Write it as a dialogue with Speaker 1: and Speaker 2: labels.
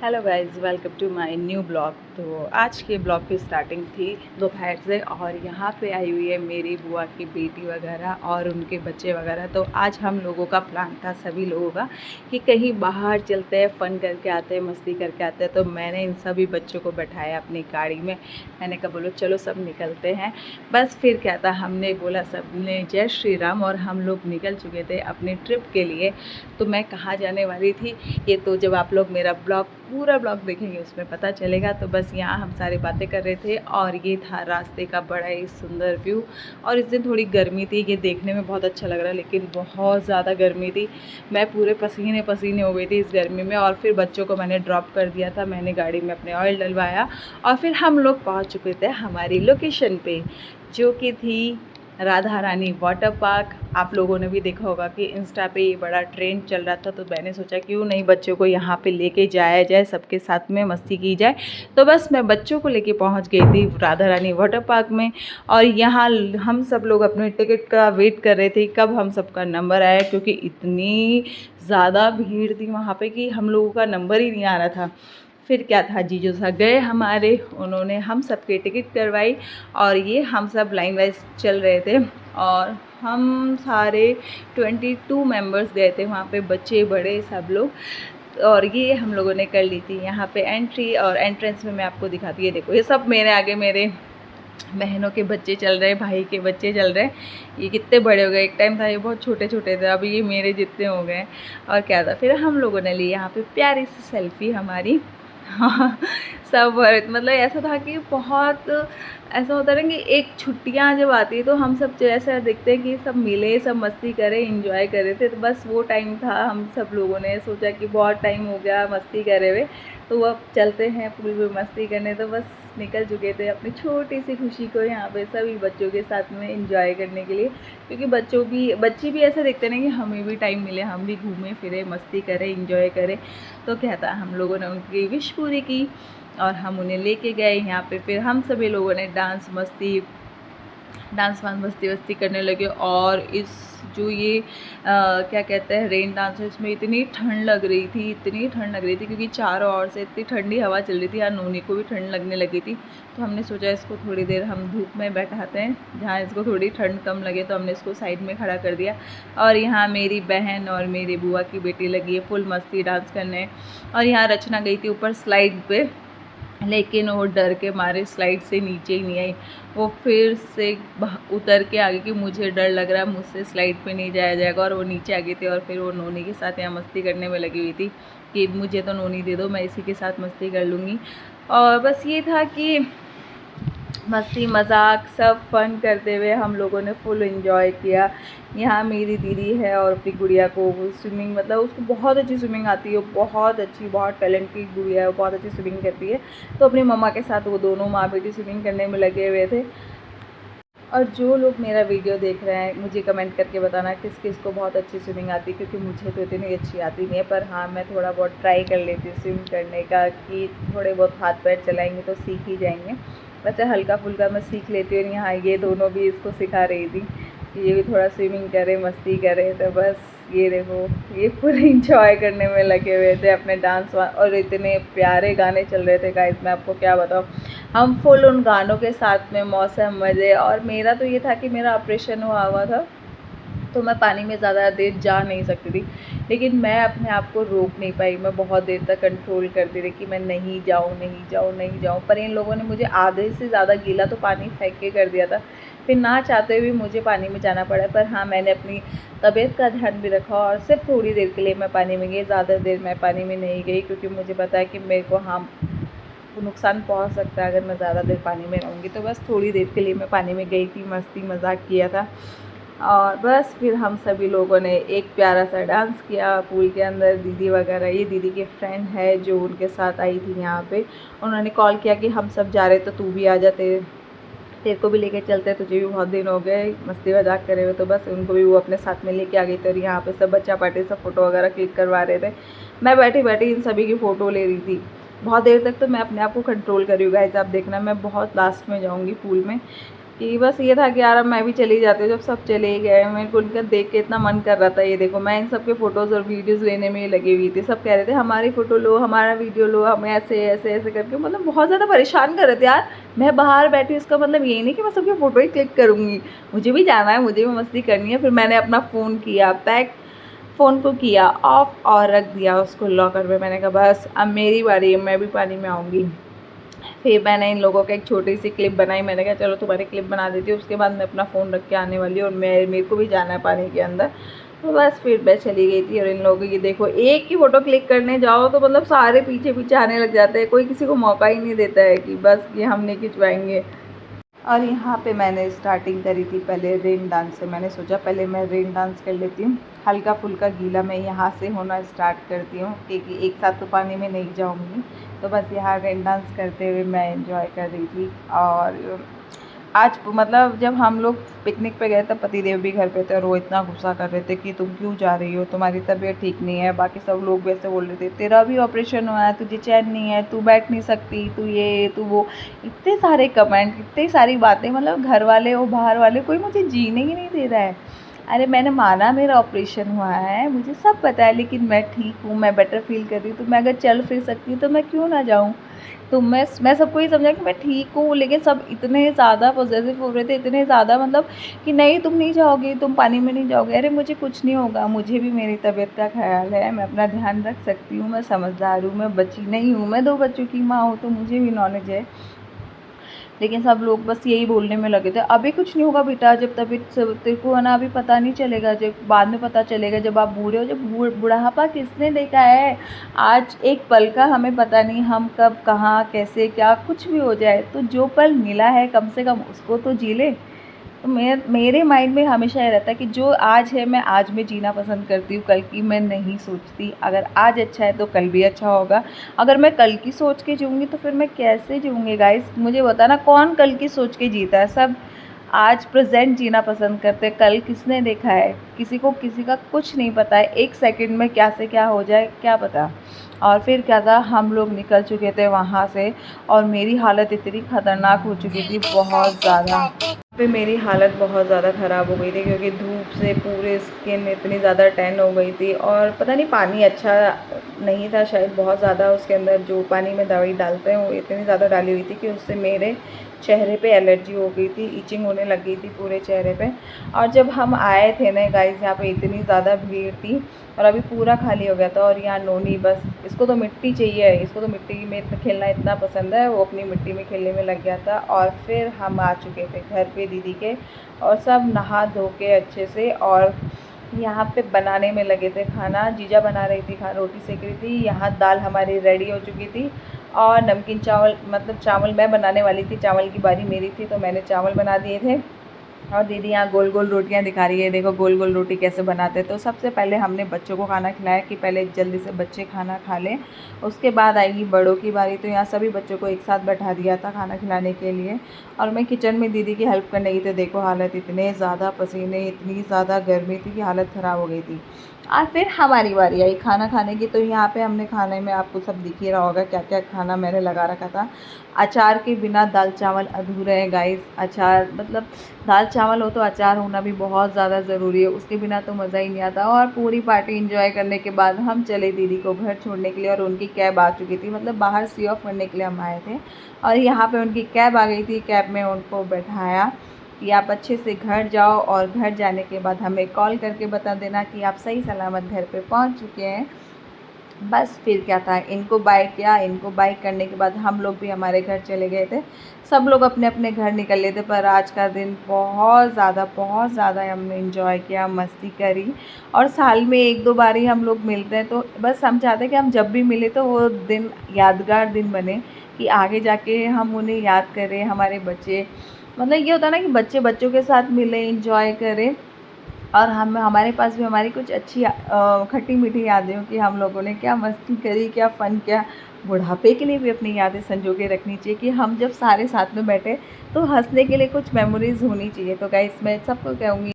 Speaker 1: Hello guys, welcome to my new blog. तो आज के ब्लॉग की स्टार्टिंग थी दोपहर से और यहाँ पे आई हुई है मेरी बुआ की बेटी वगैरह और उनके बच्चे वगैरह। तो आज हम लोगों का प्लान था सभी लोगों का कि कहीं बाहर चलते हैं, फ़न करके आते हैं, मस्ती करके आते हैं। तो मैंने इन सभी बच्चों को बैठाया अपनी गाड़ी में। मैंने कहा बोलो चलो सब निकलते हैं। बस फिर क्या था, हमने बोला सब ने जय श्री राम और हम लोग निकल चुके थे अपनी ट्रिप के लिए। तो मैं कहाँ जाने वाली थी ये तो जब आप लोग मेरा पूरा ब्लॉग देखेंगे उसमें पता चलेगा। तो बस यहाँ हम सारी बातें कर रहे थे और ये था रास्ते का बड़ा ही सुंदर व्यू। और इस दिन थोड़ी गर्मी थी, ये देखने में बहुत अच्छा लग रहा है लेकिन बहुत ज़्यादा गर्मी थी। मैं पूरे पसीने पसीने हो गई थी इस गर्मी में। और फिर बच्चों को मैंने ड्रॉप कर दिया था, मैंने गाड़ी में अपने ऑयल डलवाया और फिर हम लोग पहुँच चुके थे हमारी लोकेशन पे, जो कि थी राधा रानी वाटर पार्क। आप लोगों ने भी देखा होगा कि इंस्टा पे ये बड़ा ट्रेंड चल रहा था। तो मैंने सोचा क्यों नहीं बच्चों को यहाँ पे लेके जाया जाए, सबके साथ में मस्ती की जाए। तो बस मैं बच्चों को लेके पहुँच गई थी राधा रानी वाटर पार्क में। और यहाँ हम सब लोग अपने टिकट का वेट कर रहे थे कब हम सबका नंबर आया, क्योंकि इतनी ज़्यादा भीड़ थी वहाँ पे कि हम लोगों का नंबर ही नहीं आ रहा था। फिर क्या था, जीजू साहब गए हमारे, उन्होंने हम सबके टिकट करवाई और ये हम सब लाइन वाइज चल रहे थे। और हम सारे 22 मेंबर्स गए थे वहाँ पे, बच्चे बड़े सब लोग। और ये हम लोगों ने कर ली थी यहाँ पे एंट्री। और एंट्रेंस में मैं आपको दिखाती है, देखो ये सब मेरे आगे मेरे बहनों के बच्चे चल रहे, भाई के बच्चे चल रहे। ये कितने बड़े हो गए, एक टाइम था ये बहुत छोटे छोटे थे, अभी ये मेरे जितने हो गए। और क्या था, फिर हम लोगों ने ली यहाँ पे प्यारी सी सेल्फी हमारी। हाँ, सब मतलब ऐसा था कि बहुत ऐसा होता है ना कि एक छुट्टियाँ जब आती है तो हम सब ऐसा देखते हैं कि सब मिले, सब मस्ती करें, इंजॉय कर रहे थे। तो बस वो टाइम था, हम सब लोगों ने सोचा कि बहुत टाइम हो गया मस्ती करे हुए, तो अब चलते हैं पूल में मस्ती करने। तो बस निकल चुके थे अपनी छोटी सी खुशी को यहाँ पे सभी बच्चों के साथ में इंजॉय करने के लिए, क्योंकि बच्चे भी ऐसा देखते हैं कि हमें भी टाइम मिले, हम भी घूमें फिरें, मस्ती करें, इंजॉय करें। तो क्या था, हम लोगों ने उनकी विश पूरी की और हम उन्हें लेके गए यहाँ पे। फिर हम सभी लोगों ने डांस मस्ती वस्ती करने लगे। और इस जो ये क्या कहते हैं रेन डांस है, इसमें इतनी ठंड लग रही थी क्योंकि चारों ओर से इतनी ठंडी हवा चल रही थी और नोनी को भी ठंड लगने लगी थी। तो हमने सोचा इसको थोड़ी देर हम धूप में बैठाते हैं, जहाँ इसको थोड़ी ठंड कम लगे। तो हमने इसको साइड में खड़ा कर दिया और यहाँ मेरी बहन और मेरी बुआ की बेटी लगी है फुल मस्ती डांस करने। और यहाँ रचना गई थी ऊपर स्लाइड पे, लेकिन वो डर के मारे स्लाइड से नीचे ही नहीं आई। वो फिर से उतर के आ गई कि मुझे डर लग रहा है, मुझसे स्लाइड पे नहीं जाया जाएगा। और वो नीचे आ गई थी और फिर वो नोनी के साथ यहाँ मस्ती करने में लगी हुई थी कि मुझे तो नोनी दे दो, मैं इसी के साथ मस्ती कर लूँगी। और बस ये था कि मस्ती मजाक सब फन करते हुए हम लोगों ने फुल एंजॉय किया। यहाँ मेरी दीदी है और अपनी गुड़िया को स्विमिंग, मतलब उसको बहुत अच्छी स्विमिंग आती है, बहुत अच्छी, बहुत टैलेंटेड गुड़िया है, वो बहुत अच्छी स्विमिंग करती है। तो अपनी मम्मा के साथ वो दोनों माँ बेटी स्विमिंग करने में लगे हुए थे। और जो लोग मेरा वीडियो देख रहे हैं मुझे कमेंट करके बताना किस किस को बहुत अच्छी स्विमिंग आती है, क्योंकि मुझे तो इतनी अच्छी आती नहीं है। पर हाँ, मैं थोड़ा बहुत ट्राई कर लेती हूँ स्विम करने का, कि थोड़े बहुत हाथ पैर चलाएंगे तो सीख ही जाएंगे। वैसे हल्का फुल्का मैं सीख लेती हूँ। यहाँ ये दोनों भी इसको सिखा रही थी कि ये भी थोड़ा स्विमिंग करे, मस्ती करे। तो बस ये देखो, ये पूरे इंजॉय करने में लगे हुए थे अपने डांस। और इतने प्यारे गाने चल रहे थे गाइस, मैं आपको क्या बताऊँ। हम फुल उन गानों के साथ में मौसम मज़े। और मेरा तो ये था कि मेरा ऑपरेशन हुआ था तो मैं पानी में ज़्यादा देर जा नहीं सकती थी, लेकिन मैं अपने आप को रोक नहीं पाई। मैं बहुत देर तक कंट्रोल करती रही कि मैं नहीं जाऊँ। पर इन लोगों ने मुझे आधे से ज़्यादा गीला तो पानी फेंक के कर दिया था, फिर ना चाहते हुए मुझे पानी में जाना पड़ा। पर हाँ, मैंने अपनी तबीयत का ध्यान भी रखा और सिर्फ थोड़ी देर के लिए मैं पानी में गई, ज़्यादा देर मैं पानी में नहीं गई, क्योंकि मुझे पता है कि मेरे को नुकसान पहुंच सकता है अगर मैं ज़्यादा देर पानी में रहूँगी। तो बस थोड़ी देर के लिए मैं पानी में गई थी, मस्ती मजाक किया था। और बस फिर हम सभी लोगों ने एक प्यारा सा डांस किया पूल के अंदर। दीदी वगैरह, ये दीदी के फ्रेंड है जो उनके साथ आई थी यहाँ पे, उन्होंने कॉल किया कि हम सब जा रहे तो तू भी आ जा, तेरे को भी लेके चलते, तुझे भी बहुत दिन हो गए मस्ती मजाक करे हुए। तो बस उनको भी वो अपने साथ में लेके आ गई थी। और यहाँ पे सब बच्चा पार्टी सब फ़ोटो वगैरह क्लिक करवा रहे थे। मैं बैठी बैठी इन सभी की फ़ोटो ले रही थी बहुत देर तक। तो मैं अपने आप को कंट्रोल कर रही हूँ गाइस, आप देखना मैं बहुत लास्ट में जाऊँगी पूल में, कि बस ये था कि यार अब मैं भी चली जाती हूँ, जब सब चले ही गए। मेरे को उनका देख के इतना मन कर रहा था। ये देखो मैं इन सब के फ़ोटोज़ और वीडियोज़ लेने में ही लगी हुई थी। सब कह रहे थे हमारी फ़ोटो लो, हमारा वीडियो लो, हमें ऐसे ऐसे ऐसे करके मतलब बहुत ज़्यादा परेशान कर रहे थे यार। मैं बाहर बैठी, इसका मतलब ये नहीं कि मैं सबकी फ़ोटो ही क्लिक करूँगी, मुझे भी जाना है, मुझे भी मस्ती करनी है। फिर मैंने अपना फ़ोन किया पैक, फ़ोन को किया ऑफ और रख दिया उसको लॉकर में। मैंने कहा बस अब मेरी बारी है, मैं भी पानी में आऊँगी। फिर मैंने इन लोगों की एक छोटी सी क्लिप बनाई। मैंने कहा चलो तुम्हारी क्लिप बना देती हूँ, उसके बाद मैं अपना फ़ोन रख के आने वाली हूँ और मेरे को भी जाना है पानी के अंदर। तो बस फिर मैं चली गई थी। और इन लोगों की देखो, एक ही फ़ोटो क्लिक करने जाओ तो मतलब सारे पीछे पीछे आने लग जाते हैं, कोई किसी को मौका ही नहीं देता है कि बस ये हम नहीं खिंचवाएंगे। और यहाँ पे मैंने स्टार्टिंग करी थी पहले रेन डांस से। मैंने सोचा पहले मैं रेन डांस कर लेती हूँ, हल्का फुल्का गीला मैं यहाँ से होना स्टार्ट करती हूँ, क्योंकि एक साथ तो पानी में नहीं जाऊँगी। तो बस यहाँ रेन डांस करते हुए मैं एंजॉय कर रही थी। और आज मतलब जब हम लोग पिकनिक पे गए तब पतिदेव भी घर पे थे और वो इतना गुस्सा कर रहे थे कि तुम क्यों जा रही हो, तुम्हारी तबीयत ठीक नहीं है। बाकी सब लोग वैसे बोल रहे थे तेरा भी ऑपरेशन हुआ है, तुझे चैन नहीं है, तू बैठ नहीं सकती, तू ये तू वो। इतने सारे कमेंट, इतनी सारी बातें, मतलब घर वाले हो बाहर वाले, कोई मुझे जीने ही नहीं दे रहा है। अरे मैंने माना मेरा ऑपरेशन हुआ है, मुझे सब पता है, लेकिन मैं ठीक हूँ, मैं बेटर फील कर रही हूँ। तो मैं अगर चल फिर सकती हूँ तो मैं क्यों ना जाऊँ। तो मैं सबको ये समझा कि मैं ठीक हूँ, लेकिन सब इतने ज़्यादा पॉसेसिव हो रहे थे, इतने ज़्यादा मतलब कि नहीं तुम नहीं जाओगे, तुम पानी में नहीं जाओगे। अरे मुझे कुछ नहीं होगा, मुझे भी मेरी तबीयत का ख्याल है, मैं अपना ध्यान रख सकती हूँ, मैं समझदार हूँ, मैं बच्ची नहीं हूँ, मैं 2 बच्चों की माँ हूँ, तो मुझे भी नॉलेज है। लेकिन सब लोग बस यही बोलने में लगे थे, अभी कुछ नहीं होगा बेटा, जब तबीयत तेरे को है ना अभी पता नहीं चलेगा, जब बाद में पता चलेगा, जब आप बूढ़े हो। जब बुढ़ापा किसने देखा है, आज एक पल का हमें पता नहीं, हम कब कहाँ कैसे क्या कुछ भी हो जाए। तो जो पल मिला है कम से कम उसको तो जी ले। तो मेरे माइंड में हमेशा ये रहता है कि जो आज है मैं आज में जीना पसंद करती हूँ, कल की मैं नहीं सोचती। अगर आज अच्छा है तो कल भी अच्छा होगा। अगर मैं कल की सोच के जीऊँगी तो फिर मैं कैसे जीऊँगी गाइस, मुझे बताना कौन कल की सोच के जीता है। सब आज प्रेजेंट जीना पसंद करते हैं। कल किसने देखा है, किसी को किसी का कुछ नहीं पता है, एक सेकंड में क्या से क्या हो जाए क्या पता। और फिर क्या था, हम लोग निकल चुके थे वहाँ से और मेरी हालत इतनी ख़तरनाक हो चुकी थी, बहुत ज़्यादा। पे मेरी हालत बहुत ज़्यादा ख़राब हो गई थी, क्योंकि धूप से पूरे स्किन इतनी ज़्यादा टैन हो गई थी। और पता नहीं पानी अच्छा नहीं था शायद, बहुत ज़्यादा उसके अंदर जो पानी में दवाई डालते हैं वो इतनी ज़्यादा डाली हुई थी कि उससे मेरे चेहरे पे एलर्जी हो गई थी, इचिंग होने लग गई थी पूरे चेहरे पे। और जब हम आए थे ना गाइस, यहाँ पे इतनी ज़्यादा भीड़ थी और अभी पूरा खाली हो गया था। और यहाँ नोनी बस इसको तो मिट्टी चाहिए, इसको तो मिट्टी में खेलना इतना पसंद है, वो अपनी मिट्टी में खेलने में लग गया था। और फिर हम आ चुके थे घर पे दीदी के, और सब नहा धो के अच्छे से और यहाँ पे बनाने में लगे थे खाना। जीजा बना रही थी, रोटी सेक रही थी, यहाँ दाल हमारी रेडी हो चुकी थी और नमकीन चावल, मतलब चावल मैं बनाने वाली थी, चावल की बारी मेरी थी तो मैंने चावल बना दिए थे। और दीदी यहाँ गोल गोल रोटियाँ दिखा रही है, देखो गोल गोल रोटी कैसे बनाते हैं। तो सबसे पहले हमने बच्चों को खाना खिलाया कि पहले जल्दी से बच्चे खाना खा लें, उसके बाद आएगी बड़ों की बारी। तो यहाँ सभी बच्चों को एक साथ बैठा दिया था खाना खिलाने के लिए। और मैं किचन में दीदी की हेल्प करने गई थी। देखो हालत, इतने ज़्यादा पसीने, इतनी ज़्यादा गर्मी थी कि हालत ख़राब हो गई थी। और फिर हमारी बारी आई खाना खाने की। तो यहाँ पे हमने खाने में, आपको सब दिख ही रहा होगा क्या क्या खाना मैंने लगा रखा था। अचार के बिना दाल चावल अधूरे हैं गाइस। अचार मतलब दाल चावल हो तो अचार होना भी बहुत ज़्यादा ज़रूरी है, उसके बिना तो मज़ा ही नहीं आता। और पूरी पार्टी एंजॉय करने के बाद हम चले दीदी को घर छोड़ने के लिए, और उनकी कैब आ चुकी थी, मतलब बाहर सी ऑफ करने के लिए हम आए थे और यहाँ पे उनकी कैब आ गई थी। कैब में उनको बैठाया कि आप अच्छे से घर जाओ, और घर जाने के बाद हमें कॉल करके बता देना कि आप सही सलामत घर पे पहुंच चुके हैं। बस फिर क्या था, इनको बाय किया, इनको बाय करने के बाद हम लोग भी हमारे घर चले गए थे। सब लोग अपने अपने घर निकल लेते, पर आज का दिन बहुत ज़्यादा हमने इंजॉय किया, मस्ती करी। और साल में 1-2 बार ही हम लोग मिलते हैं, तो बस हम चाहते हैं कि हम जब भी मिले तो वो दिन यादगार दिन बने, कि आगे जाके हम उन्हें याद करें। हमारे बच्चे, मतलब ये होता है ना कि बच्चे बच्चों के साथ मिलें, इंजॉय करें, और हम हमारे पास भी हमारी कुछ अच्छी खट्टी मीठी यादें हो कि हम लोगों ने क्या मस्ती करी, क्या फ़न किया। बुढ़ापे के लिए भी अपनी यादें संजो के रखनी चाहिए, कि हम जब सारे साथ में बैठे तो हंसने के लिए कुछ मेमोरीज़ होनी चाहिए। तो गाइस मैं सबको कहूँगी